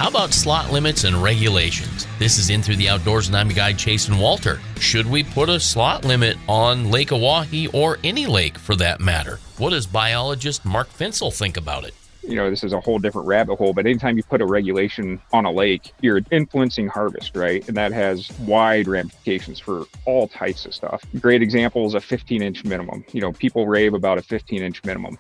How about slot limits and regulations? This is In Through the Outdoors, and I'm your guide, Chasen Walter. Should we put a slot limit on Lake Oahe or any lake for that matter? What does biologist Mark Fincel think about it? You know, this is a whole different rabbit hole, but anytime you put a regulation on a lake, you're influencing harvest, right? And that has wide ramifications for all types of stuff. Great example is a 15-inch minimum. You know, people rave about a 15-inch minimum.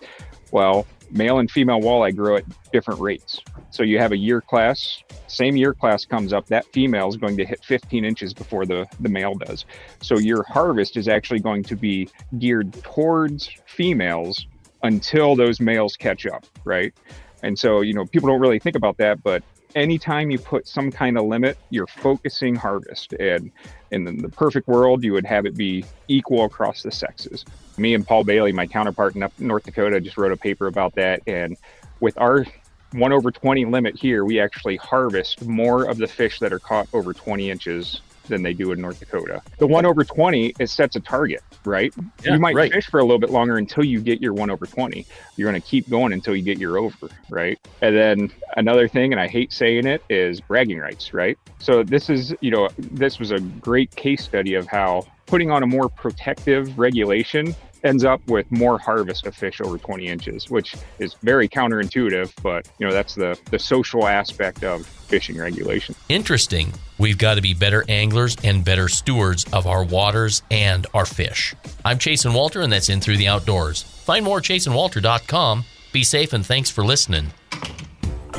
Well, male and female walleye grow at different rates. So you have a year class, same year class comes up, that female is going to hit 15 inches before the male does. So your harvest is actually going to be geared towards females until those males catch up, right? And so, you know, people don't really think about that, but anytime you put some kind of limit, you're focusing harvest. And in the perfect world, you would have it be equal across the sexes. Me and Paul Bailey, my counterpart in North Dakota, just wrote a paper about that. And with our 1/20 limit here, we actually harvest more of the fish that are caught over 20 inches than they do in North Dakota. The 1/20, it sets a target, right? Yeah, you might right. fish for a little bit longer until you get your 1/20. You're going to keep going until you get your over, right? And then another thing, and I hate saying it, is bragging rights, right? So this is, you know, this was a great case study of how putting on a more protective regulation ends up with more harvest of fish over 20 inches, which is very counterintuitive, but you know, that's the social aspect of fishing regulation. Interesting. We've got to be better anglers and better stewards of our waters and our fish. I'm Chasen Walter, and that's In Through the Outdoors. Find more at chasenwalter.com. Be safe, and thanks for listening.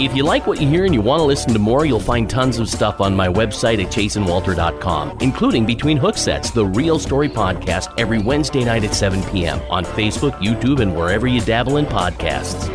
If you like what you hear and you want to listen to more, you'll find tons of stuff on my website at chasenwalter.com, including Between Hook Sets, the Real Story podcast, every Wednesday night at 7 p.m. on Facebook, YouTube, and wherever you dabble in podcasts.